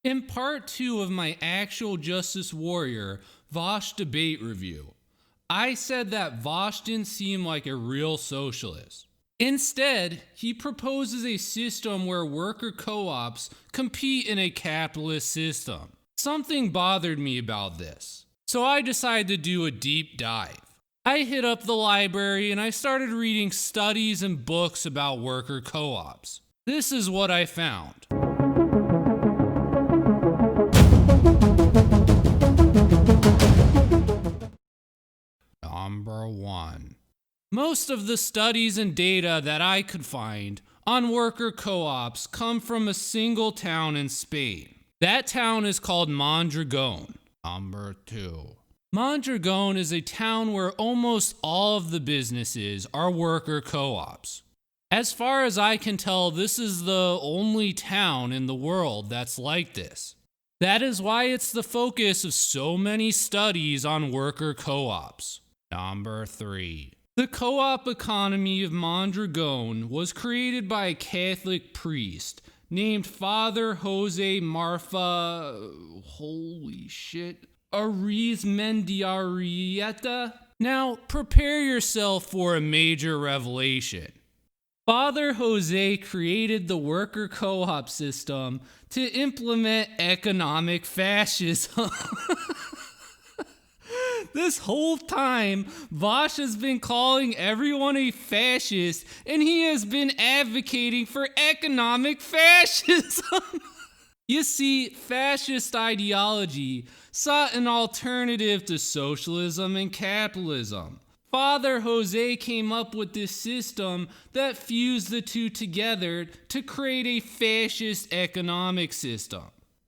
In part 2 of my Actual Justice Warrior Vash debate review, I said that Vash didn't seem like a real socialist. Instead, he proposes a system where worker co-ops compete in a capitalist system. Something bothered me about this, so I decided to do a deep dive. I hit up the library and I started reading studies and books about worker co-ops. This is what I found. Number 1. Most of the studies and data that I could find on worker co-ops come from a single town in Spain. That town is called Mondragon. Number 2. Mondragon is a town where almost all of the businesses are worker co-ops. As far as I can tell, this is the only town in the world that's like this. That is why it's the focus of so many studies on worker co-ops. Number 3. The co-op economy of Mondragon was created by a Catholic priest named Father Jose Marfa... Arizmendiarrieta. Now, prepare yourself for a major revelation. Father Jose created the worker co-op system to implement economic fascism. This whole time, Vash has been calling everyone a fascist, and he has been advocating for economic fascism. You see, fascist ideology sought an alternative to socialism and capitalism. Father Jose came up with this system that fused the two together to create a fascist economic system.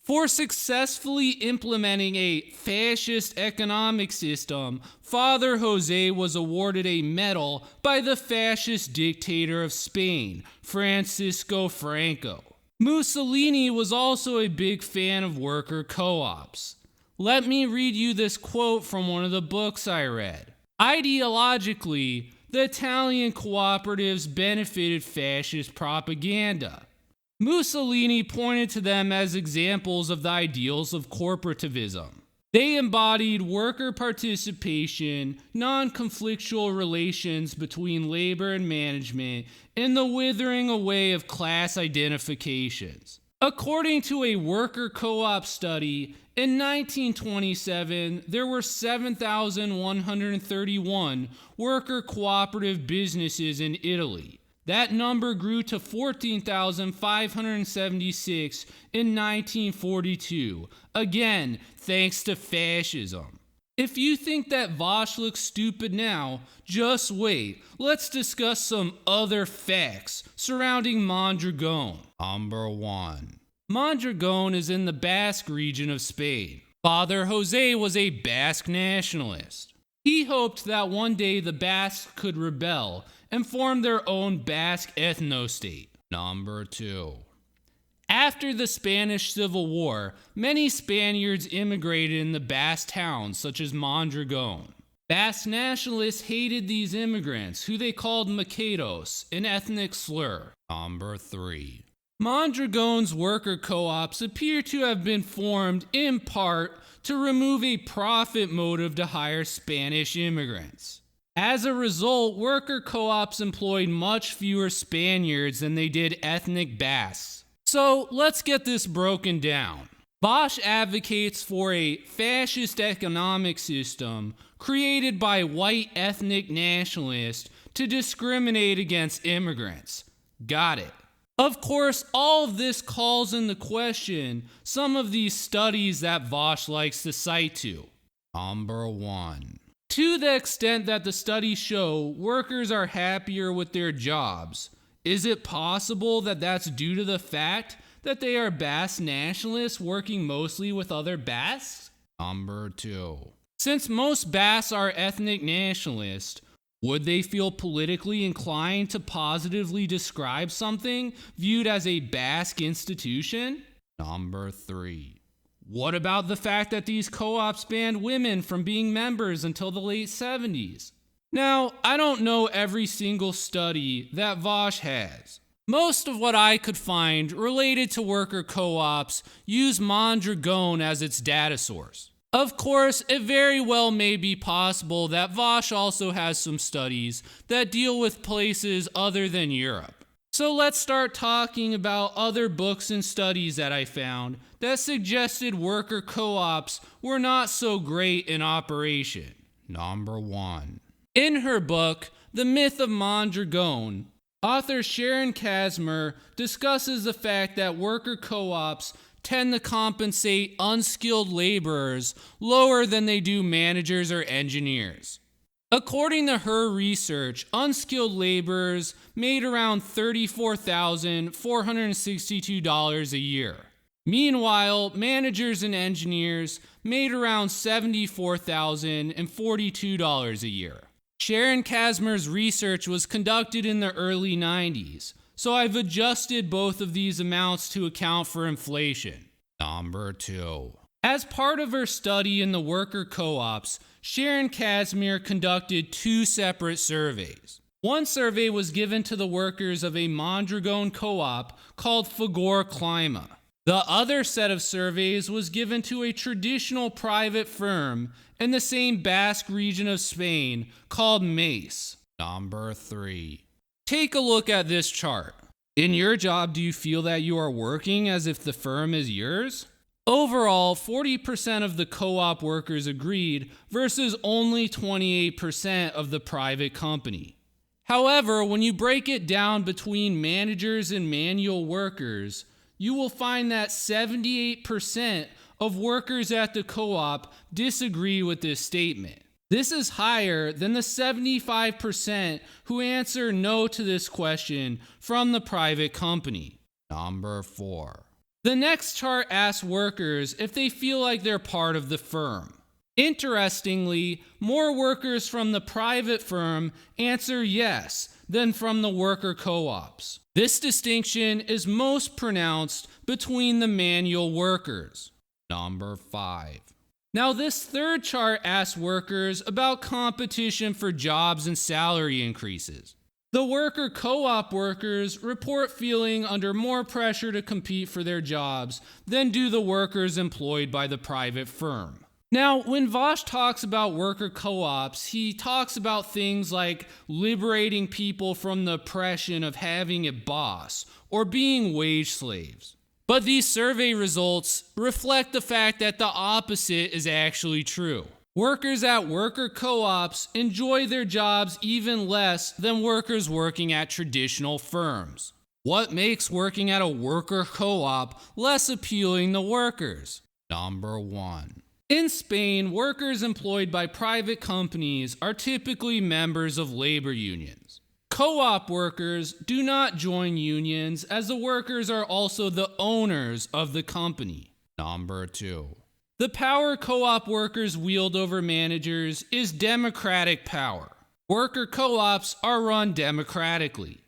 For successfully implementing a fascist economic system, Father Jose was awarded a medal by the fascist dictator of Spain, Francisco Franco. Mussolini was also a big fan of worker co-ops. Let me read you this quote from one of the books I read. Ideologically, the Italian cooperatives benefited fascist propaganda. Mussolini pointed to them as examples of the ideals of corporativism. They embodied worker participation, non-conflictual relations between labor and management, and the withering away of class identifications. According to a worker co-op study, in 1927, there were 7,131 worker cooperative businesses in Italy. That number grew to 14,576 in 1942, again, thanks to fascism. If you think that Vash looks stupid now, just wait. Let's discuss some other facts surrounding Mondragon. Number 1. Mondragon is in the Basque region of Spain. Father Jose was a Basque nationalist. He hoped that one day the Basques could rebel and form their own Basque ethno-state. Number 2. After the Spanish Civil War, many Spaniards immigrated in the Basque towns such as Mondragon. Basque nationalists hated these immigrants, who they called Maquedos, an ethnic slur. Number 3. Mondragon's worker co-ops appear to have been formed in part to remove a profit motive to hire Spanish immigrants. As a result, worker co-ops employed much fewer Spaniards than they did ethnic Basques. So let's get this broken down. Vash advocates for a fascist economic system created by white ethnic nationalists to discriminate against immigrants. Got it. Of course, all of this calls into question some of these studies that Vash likes to cite to. Number 1. To the extent that the studies show workers are happier with their jobs, is it possible that that's due to the fact that they are Basque nationalists working mostly with other Basques? Number 2. Since most Basques are ethnic nationalists, would they feel politically inclined to positively describe something viewed as a Basque institution? Number 3. What about the fact that these co-ops banned women from being members until the late 70s? Now, I don't know every single study that Vash has, Most of what I could find related to worker co-ops use Mondragon as its data source. Of course, it very well may be possible that Vash also has some studies that deal with places other than Europe. So let's start talking about other books and studies that I found that suggested worker co-ops were not so great in operation. Number 1. In her book, The Myth of Mondragon, author Sharon Kazmer discusses the fact that worker co-ops tend to compensate unskilled laborers lower than they do managers or engineers. According to her research, unskilled laborers made around $34,462 a year. Meanwhile, managers and engineers made around $74,042 a year. Sharon Kazmer's research was conducted in the early 90s, so I've adjusted both of these amounts to account for inflation. Number 2. As part of her study in the worker co-ops, Sharon Kazmer conducted 2 separate surveys. One survey was given to the workers of a Mondragon co-op called Fagor Clima. The other set of surveys was given to a traditional private firm in the same Basque region of Spain called Mace. Number 3. Take a look at this chart. In your job, do you feel that you are working as if the firm is yours? Overall, 40% of the co-op workers agreed versus only 28% of the private company. However, when you break it down between managers and manual workers, you will find that 78% of workers at the co-op disagree with this statement. This is higher than the 75% who answer no to this question from the private company. Number 4. The next chart asks workers if they feel like they're part of the firm. Interestingly, more workers from the private firm answer yes than from the worker co-ops. This distinction is most pronounced between the manual workers. Number 5. Now this third chart asks workers about competition for jobs and salary increases. The worker co-op workers report feeling under more pressure to compete for their jobs than do the workers employed by the private firm. Now, when Vash talks about worker co-ops, he talks about things like liberating people from the oppression of having a boss or being wage slaves. But these survey results reflect the fact that the opposite is actually true. Workers at worker co-ops enjoy their jobs even less than workers working at traditional firms. What makes working at a worker co-op less appealing to workers? Number 1. In Spain, workers employed by private companies are typically members of labor unions. Co-op workers do not join unions as the workers are also the owners of the company. Number 2. The power co-op workers wield over managers is democratic power. Worker co-ops are run democratically.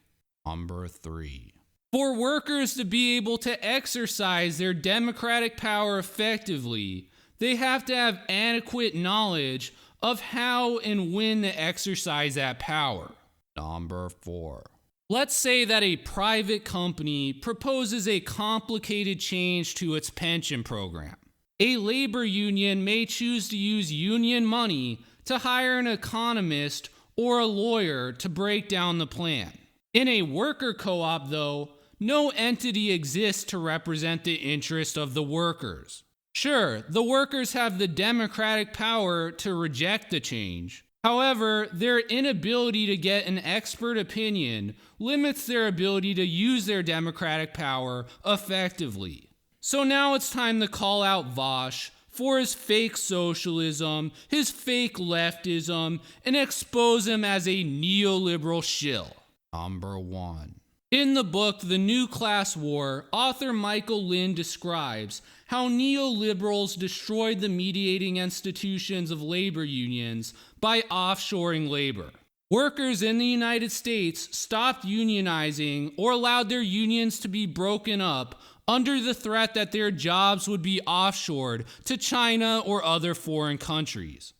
Number 3. For workers to be able to exercise their democratic power effectively, they have to have adequate knowledge of how and when to exercise that power. Number 4. Let's say that a private company proposes a complicated change to its pension program. A labor union may choose to use union money to hire an economist or a lawyer to break down the plan. In a worker co-op, though, no entity exists to represent the interest of the workers. Sure, the workers have the democratic power to reject the change. However, their inability to get an expert opinion limits their ability to use their democratic power effectively. So now it's time to call out Vash for his fake socialism, his fake leftism, and expose him as a neoliberal shill. Number 1. In the book The New Class War, author Michael Lind describes how neoliberals destroyed the mediating institutions of labor unions by offshoring labor. Workers in the United States stopped unionizing or allowed their unions to be broken up under the threat that their jobs would be offshored to China or other foreign countries.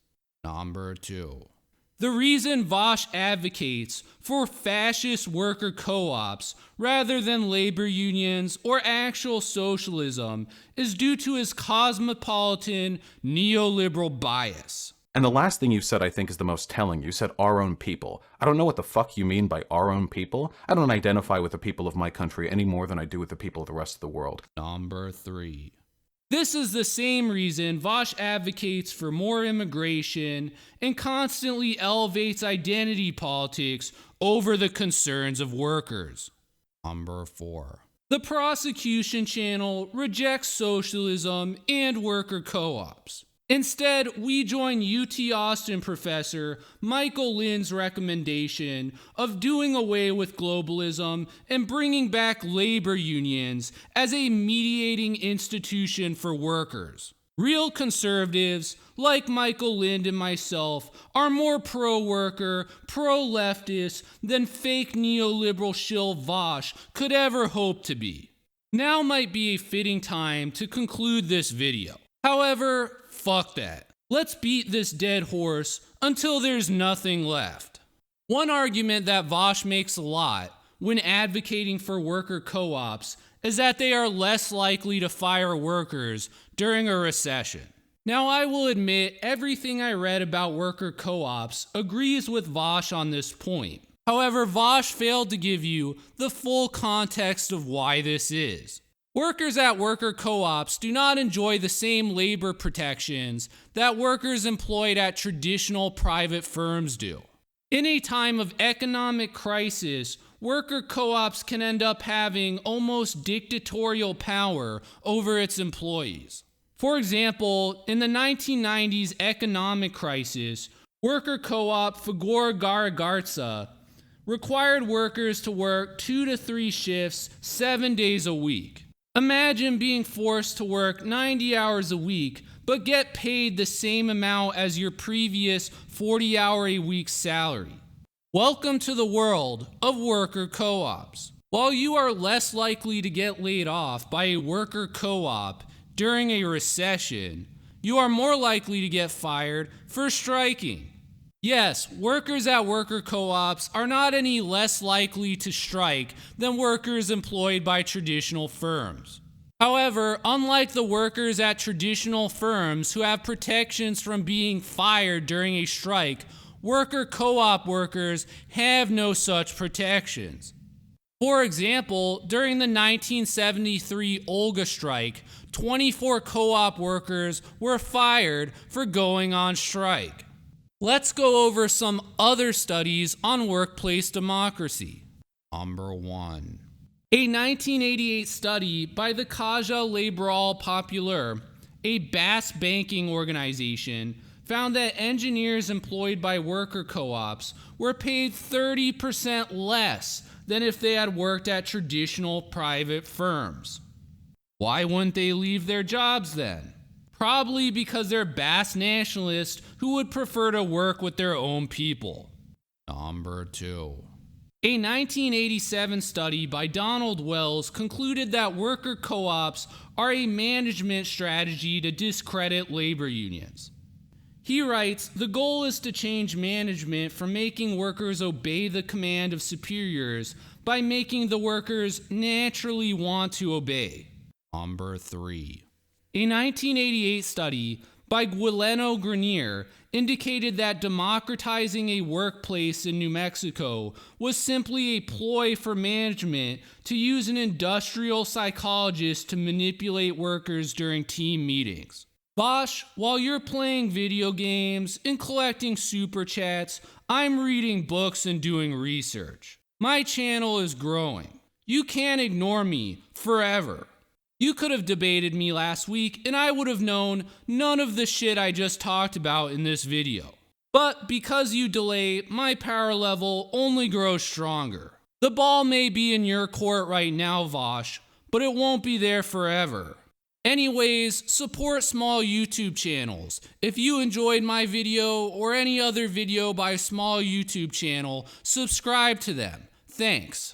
Number 2. The reason Vash advocates for fascist worker co-ops rather than labor unions or actual socialism is due to his cosmopolitan neoliberal bias. And the last thing you said, I think, is the most telling. You said our own people. I don't know what the fuck you mean by our own people. I don't identify with the people of my country any more than I do with the people of the rest of the world. Number 3. This is the same reason Vash advocates for more immigration and constantly elevates identity politics over the concerns of workers. Number 4. The prosecution channel rejects socialism and worker co-ops. Instead, we join UT Austin professor Michael Lynn's recommendation of doing away with globalism and bringing back labor unions as a mediating institution for workers. Real conservatives, like Michael Lynn and myself, are more pro-worker, pro-leftist than fake neoliberal shill Vash could ever hope to be. Now might be a fitting time to conclude this video. However, fuck that. Let's beat this dead horse until there's nothing left. One argument that Vash makes a lot when advocating for worker co-ops is that they are less likely to fire workers during a recession. Now, I will admit everything I read about worker co-ops agrees with Vash on this point. However, Vash failed to give you the full context of why this is. Workers at worker co-ops do not enjoy the same labor protections that workers employed at traditional private firms do. In a time of economic crisis, worker co-ops can end up having almost dictatorial power over its employees. For example, in the 1990s economic crisis, worker co-op Fagor Garagartsa required workers to work 2 to 3 shifts 7 days a week. Imagine being forced to work 90 hours a week, but get paid the same amount as your previous 40-hour-a-week salary. Welcome to the world of worker co-ops. While you are less likely to get laid off by a worker co-op during a recession, you are more likely to get fired for striking. Yes, workers at worker co-ops are not any less likely to strike than workers employed by traditional firms. However, unlike the workers at traditional firms who have protections from being fired during a strike, worker co-op workers have no such protections. For example, during the 1973 Olga strike, 24 co-op workers were fired for going on strike. Let's go over some other studies on workplace democracy. Number 1. A 1988 study by the Caja Laboral Popular, a Basque banking organization, found that engineers employed by worker co-ops were paid 30% less than if they had worked at traditional private firms. Why wouldn't they leave their jobs then? Probably because they're Basque nationalists who would prefer to work with their own people. Number 2. A 1987 study by Donald Wells concluded that worker co-ops are a management strategy to discredit labor unions. He writes, the goal is to change management from making workers obey the command of superiors by making the workers naturally want to obey. Number 3. A 1988 study by Guillermo Grenier indicated that democratizing a workplace in New Mexico was simply a ploy for management to use an industrial psychologist to manipulate workers during team meetings. Vash, while you're playing video games and collecting super chats, I'm reading books and doing research. My channel is growing. You can't ignore me forever. You could have debated me last week and I would have known none of the shit I just talked about in this video. But because you delay, my power level only grows stronger. The ball may be in your court right now, Vaush, but it won't be there forever. Anyways, support small YouTube channels. If you enjoyed my video or any other video by a small YouTube channel, subscribe to them. Thanks.